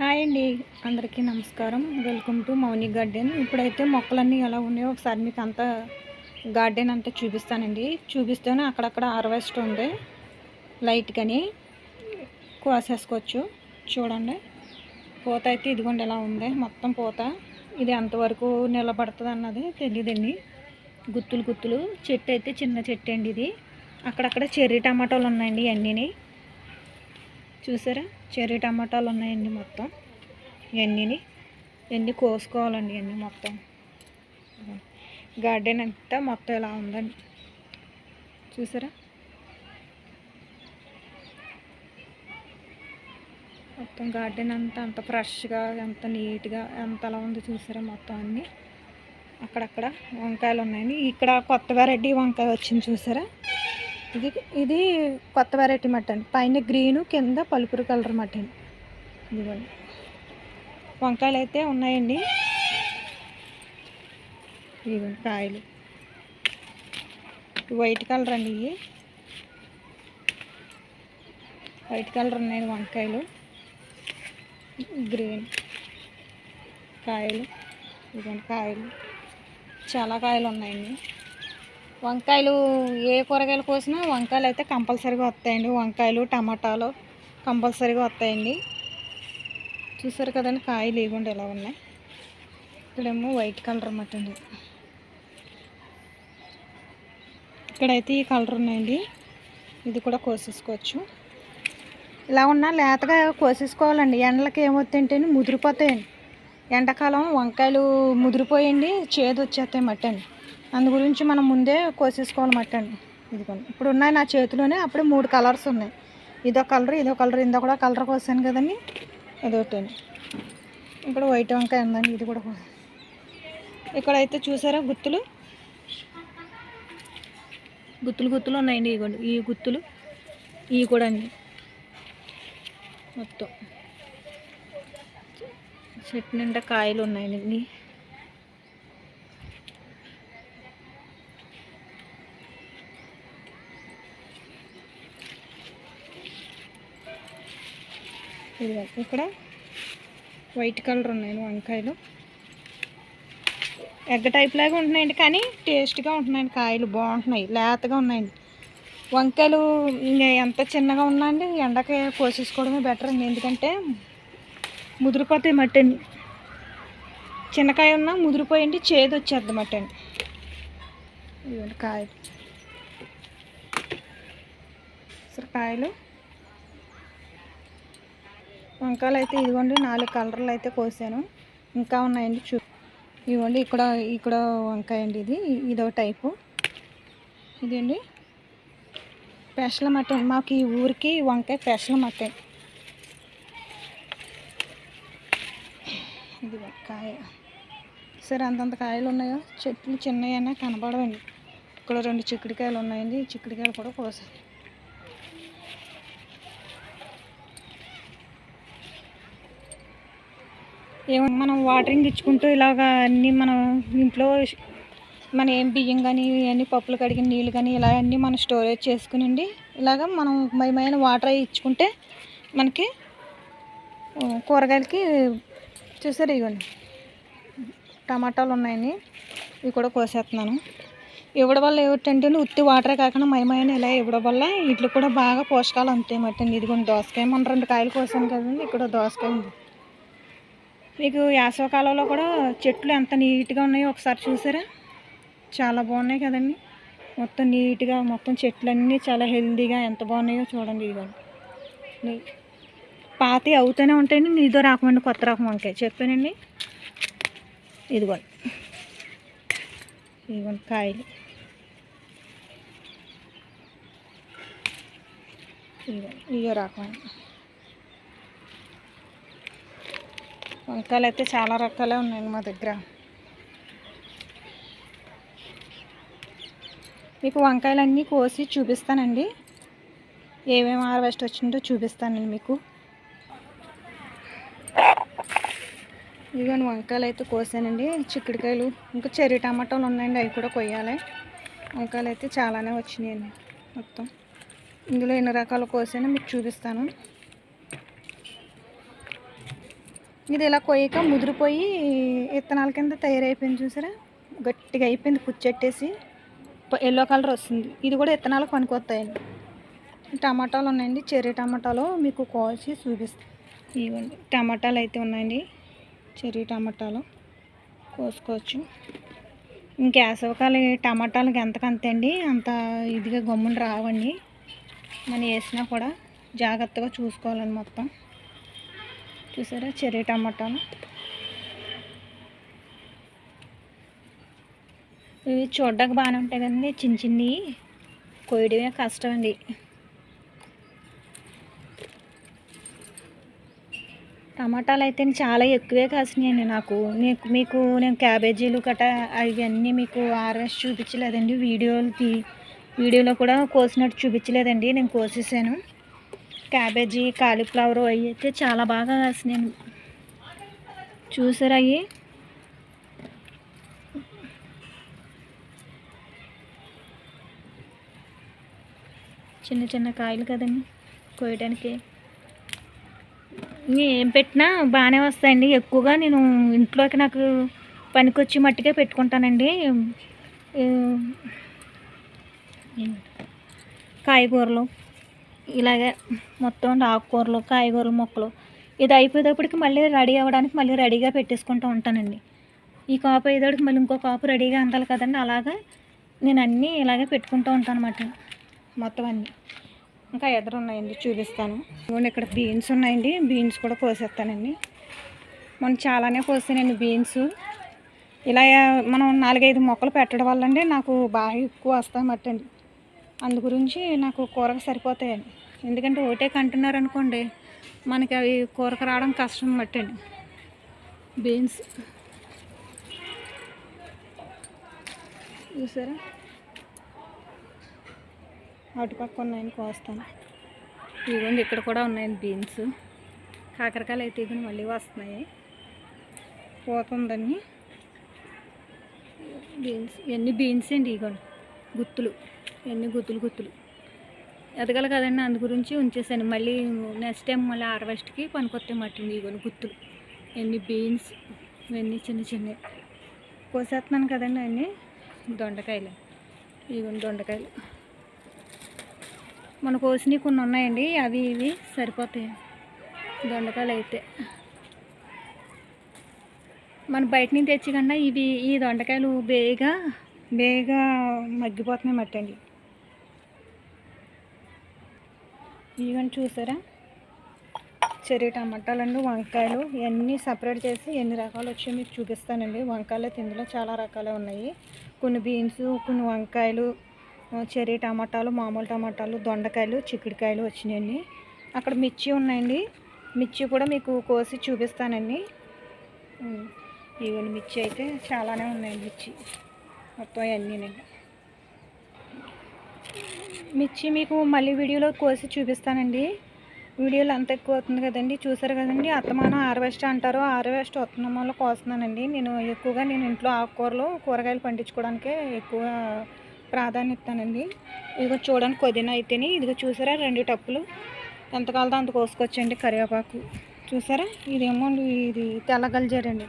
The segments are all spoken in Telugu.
హాయ్ అండి, అందరికీ నమస్కారం. Welcome to Mouni garden. ఇప్పుడైతే మొక్కలన్నీ ఎలా ఉన్నాయో ఒకసారి మీకు అంతా గార్డెన్ అంతా చూపిస్తానండి. చూపిస్తేనే అక్కడక్కడ హార్వెస్ట్ ఉంది, లైట్గాని కోసేసుకోవచ్చు. చూడండి, పూత అయితే ఇదిగోండి ఎలా ఉంది, మొత్తం పూత. ఇది ఎంతవరకు నిలబడుతుంది అన్నది తెలియదండి. గుత్తులు గుత్తులు చెట్టు అయితే చిన్న చెట్టు అండి ఇది. అక్కడక్కడ చెర్రీ టమాటాలు ఉన్నాయండి. అన్నీని చూసారా, చెర్రీ టమాటాలు ఉన్నాయండి. మొత్తం ఎన్ని కోసుకోవాలండి. అన్నీ మొత్తం గార్డెన్ అంతా మొత్తం ఎలా ఉందండి చూసారా. మొత్తం గార్డెన్ అంతా అంత ఫ్రెష్గా, ఎంత నీట్గా, ఎంత అలా ఉంది చూసారా. మొత్తం అన్నీ అక్కడక్కడ వంకాయలు ఉన్నాయండి. ఇక్కడ కొత్త వెరైటీ వంకాయ వచ్చింది చూసారా. ఇది కొత్త వెరైటీ మటన్. పైన గ్రీను, కింద పలుపురు కలర్ మటన్. ఇదిగోండి వంకాయలు అయితే ఉన్నాయండి. ఇదిగోండి కాయలు వైట్ కలర్ అండి. ఇవి వైట్ కలర్ ఉన్నాయండి వంకాయలు. గ్రీన్ కాయలు, ఇదిగోండి కాయలు, చాలా కాయలు ఉన్నాయండి. వంకాయలు ఏ కూరగాయలు కోసినా వంకాయలు అయితే కంపల్సరీగా వస్తాయండి. వంకాయలు, టమాటాలు కంపల్సరీగా వస్తాయండి. చూసారు కదండి, కాయలు ఇవ్వండి ఎలా ఉన్నాయి. ఇక్కడేమో వైట్ కలర్ అన్నమాట అండి. ఇక్కడైతే ఈ కలర్ ఉన్నాయండి. ఇది కూడా కోసేసుకోవచ్చు. ఇలా ఉన్నా లేతగా కోసేసుకోవాలండి. ఎండలకి ఏమవుతాయంటే ముదిరిపోతాయండి. ఎండాకాలం వంకాయలు ముదిరిపోయండి, చేదు వచ్చేస్తాయి మట్టండి. అందు గురించి మనం ముందే కోసేసుకోవాలి మట్టండి. ఇదిగోండి ఇప్పుడు ఉన్నాయి నా చేతిలోనే. అప్పుడే 3 కలర్స్ ఉన్నాయి. ఇదో కలర్, ఇదో కలర్. ఇందో కూడా కలర్ కోసాను కదండి, ఇదొకటండి. ఇక్కడ వైట్ వంకాయ ఉందండి, ఇది కూడా. ఇక్కడైతే చూసారా గుత్తులు గుత్తులు గుత్తులు ఉన్నాయండి. ఇవ్వండి ఈ గుత్తులు, ఇవి కూడా అండి. మొత్తం చెట్టు నిండా కాయలు ఉన్నాయండి. ఇక్కడ వైట్ కలర్ ఉన్నాయండి వంకాయలు. ఎగ్ టైప్ లాగా ఉంటున్నాయండి, కానీ టేస్ట్గా ఉంటున్నాయండి. కాయలు బాగుంటున్నాయి, లేతగా ఉన్నాయండి. వంకాయలు ఎంత చిన్నగా ఉన్నాయండి, ఎండకి కోసేసుకోవడమే బెటర్ అండి. ఎందుకంటే ముదిరిపోతాయి మట్టండి. చిన్నకాయ ఉన్నా ముదిరిపోయండి, చేదు వచ్చేద్ది మట్టండి. ఇవ్వండి కాయలు, అసలు కాయలు. వంకాయలు అయితే ఇదిగోండి 4 కలర్లు అయితే కోసాను, ఇంకా ఉన్నాయండి. ఇవ్వండి ఇక్కడ వంకాయ అండి. ఇదో టైపు. ఇదండి స్పెషల్ మటన్. మాకు ఈ ఊరికి వంకాయ స్పెషల్ మటన్. ఇది కాయ సరే, అంతంత కాయలు ఉన్నాయో. చెట్లు చిన్నయైనా కనపడవండి. ఇక్కడ 2 చిక్కుడుకాయలు ఉన్నాయండి. చిక్కుడుకాయలు కూడా కోసాను. ఏమన్నా మనం వాటరింగ్ ఇచ్చుకుంటూ ఇలాగ అన్నీ మనం ఇంట్లో మన ఏం బియ్యం కానీ, ఇవన్నీ పప్పులు కడిగిన నీళ్ళు కానీ ఇలా అన్నీ మనం స్టోరేజ్ చేసుకునండి. ఇలాగ మనం మయమైన వాటర్ ఇచ్చుకుంటే మనకి కూరగాయలకి. చూసారు ఇవ్వండి టమాటాలు ఉన్నాయని, ఇవి కూడా కోసేస్తున్నాను. ఇవ్వడం వల్ల ఏమిటంటే ఉత్తి వాటరే కాకుండా మయమైన ఇలా ఇవ్వడం వల్ల వీటికి కూడా బాగా పోషకాలు అందుతాయి మట్టండి. ఇదిగోండి దోసకాయ, మనం 2 కాయలు కోసాను కదండి. ఇక్కడ దోసకాయ ఉంది. మీకు వేసవికాలంలో కూడా చెట్లు ఎంత నీట్గా ఉన్నాయో ఒకసారి చూసారా. చాలా బాగున్నాయి కదండి. మొత్తం నీట్గా, మొత్తం చెట్లన్నీ చాలా హెల్దీగా ఎంత బాగున్నాయో చూడండి. ఇదిగోండి పాతి అవుతూనే ఉంటాయండి. ఇదో రకమండి, కొత్త రకం వంకాయ చెప్పానండి. ఇదిగోండి కాయలు. ఇదో రకం వంకాయలు అయితే చాలా రకాలే ఉన్నాయండి మా దగ్గర. మీకు వంకాయలన్నీ కోసి చూపిస్తానండి. ఏమేమి హార్వెస్ట్ వచ్చిందో చూపిస్తానండి మీకు. ఇవన్నీ వంకాయలు అయితే కోసానండి. చిక్కుడుకాయలు, ఇంకా చెర్రీ టమాటాలు ఉన్నాయండి, అవి కూడా కొయ్యాలి. వంకాయలు అయితే చాలానే వచ్చినాయండి మొత్తం. ఇందులో ఎన్ని రకాలు కోసానో మీకు చూపిస్తాను. ఇది ఇలా కొయ్యక ముదిరిపోయి విత్తనాల కింద తయారైపోయింది చూసారా, గట్టిగా అయిపోయింది, పుచ్చెట్టేసి ఎల్లో కలర్ వస్తుంది. ఇది కూడా విత్తనాలు పనికొస్తాయండి. టమాటాలు ఉన్నాయండి, చెర్రీ టమాటాలు మీకు కోసి చూపిస్తాను. ఇవ్వండి టమాటాలు అయితే ఉన్నాయండి, చెర్రీ టమాటాలు కోసుకోవచ్చు. ఇంకేసవకాలి టమాటాలకి ఎంతకంతే అండి, అంత ఇదిగా గమ్మున రావండి. మనం వేసినా కూడా జాగ్రత్తగా చూసుకోవాలండి. మొత్తం చూసారా చెర్రీ టమాటాలు. ఇవి చూడ్డానికి బాగానే ఉంటాయి కదండి, చిన్న చిన్నవి కోయడమే కష్టం అండి. టమాటాలు అయితే చాలా ఎక్కువే కాసినాయండి నాకు. నేను క్యాబేజీలు గట్రా అవన్నీ మీకు హార్వెస్ట్ చూపించలేదండి, వీడియోలో కూడా కోసినట్టు చూపించలేదండి. నేను కోసేసాను. క్యాబేజీ, కాలీఫ్లవర్ అవి అయితే చాలా బాగా కాసినాయి. చూసారా అవి చిన్న చిన్న కాయలు కదండి కోయడానికి. ఏం పెట్టినా బాగానే వస్తాయండి. ఎక్కువగా నేను ఇంట్లోకి నాకు పనికొచ్చి మట్టిగా పెట్టుకుంటానండి. కాయగూరలు ఇలాగే మొత్తం ఆకుకూరలు, కాయగూరలు మొక్కలు ఇది అయిపోయేటప్పటికి మళ్ళీ రెడీ అవ్వడానికి మళ్ళీ రెడీగా పెట్టేసుకుంటూ ఉంటానండి. ఈ కాపు అయ్యేటప్పటికి మళ్ళీ ఇంకో కాపు రెడీగా అందాలి కదండి, అలాగా నేను అన్నీ ఇలాగే పెట్టుకుంటూ ఉంటాను అన్నమాట. మొత్తం అన్నీ ఇంకా ఎదురున్నాయండి, చూపిస్తాను. ఇక్కడ బీన్స్ ఉన్నాయండి, బీన్స్ కూడా కోసేస్తానండి. మనం చాలానే కోసానండి బీన్స్. ఇలా మనం 4-5 మొక్కలు పెట్టడం వల్ల అండి నాకు బాగా ఎక్కువ వస్తాయన్నమాట అండి. అందు గురించి నాకు కూరకు సరిపోతాయండి. ఎందుకంటే ఒకటే కంటున్నారు అనుకోండి, మనకి అవి కూరకు రావడం కష్టం అన్నమాట అండి. బీన్స్ చూసారా, అటుపక్క ఉన్నాయని కోస్తాను. ఇదిగోండి ఇక్కడ కూడా ఉన్నాయండి బీన్స్. కాకరకాయలు అయితే ఇవి మళ్ళీ వస్తున్నాయి, పోతుందని. బీన్స్ ఎన్ని బీన్స్ అండి, ఇదిగోండి గుత్తులు, ఎన్ని గుత్తులు ఎదగలు కదండి, అందు గురించి ఉంచేసాను. మళ్ళీ నెక్స్ట్ టైం మళ్ళీ హార్వెస్ట్కి పనికొత్తే మట్టింది. ఇదిగోండి గుత్తులు, ఎన్ని బీన్స్, ఇవన్నీ చిన్న చిన్నవి కోసేస్తున్నాను కదండి. అన్నీ దొండకాయలు, ఇదిగోండి దొండకాయలు మన కోసినవి కొన్ని ఉన్నాయండి, అవి ఇవి సరిపోతాయి. దొండకాయలు అయితే మన బయట నుంచి తెచ్చి కన్నా ఈ దొండకాయలు బేగా మగ్గిపోతున్నాయి మట్టండి. ఇవన్నీ చూసారా చెర్రీ టమాటాలండి, వంకాయలు ఇవన్నీ సపరేట్ చేసి ఎన్ని రకాలు వచ్చాయో మీకు చూపిస్తానండి. వంకాయలు అయితే ఇందులో చాలా రకాలే ఉన్నాయి. కొన్ని బీన్స్, కొన్ని వంకాయలు, చెర్రీ టమాటాలు, మామూలు టమాటాలు, దొండకాయలు, చిక్కుడుకాయలు వచ్చినాయండి. అక్కడ మిర్చి ఉన్నాయండి, మిర్చి కూడా మీకు కోసి చూపిస్తానండి. ఇవన్నీ మిర్చి అయితే చాలానే ఉన్నాయండి, మిర్చి మొత్తం అన్నీనండి. మిర్చి మీకు మళ్ళీ వీడియోలో కోసి చూపిస్తానండి. వీడియోలో అంత ఎక్కువ అవుతుంది కదండి, చూసారు కదండి. అత్తమానం హార్వెస్ట్ అంటారు, హార్వెస్ట్ వస్తున్నామో కోస్తున్నానండి. నేను ఇంట్లో ఆకుకూరలు, కూరగాయలు పండించుకోవడానికే ఎక్కువ ప్రాధాన్యత ఇస్తానండి. ఇదిగో చూడండి పుదీనా అయితేనే, ఇదిగో చూసారా 2 టప్పులు ఎంత కాలతో అంత కోసుకొచ్చండి. కరివేపాకు చూసారా, ఇదేమో ఇది తెల్లగలిజారండి,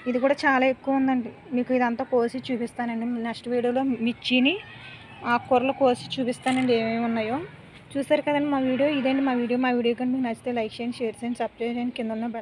ఇది కూడా చాలా ఎక్కువ ఉందండి. మీకు ఇదంతా కోసి చూపిస్తానండి నెక్స్ట్ వీడియోలో. మిర్చిని ఆకుకూరలు కోసి చూపిస్తానండి ఏమేమి ఉన్నాయో. చూసారు కదండి మా వీడియో, ఇదండి మా వీడియో. మా వీడియో కానీ మీకు నచ్చితే లైక్ చేయండి, షేర్ చేయండి, సబ్స్క్రైబ్ చేయండి. కింద ఉన్న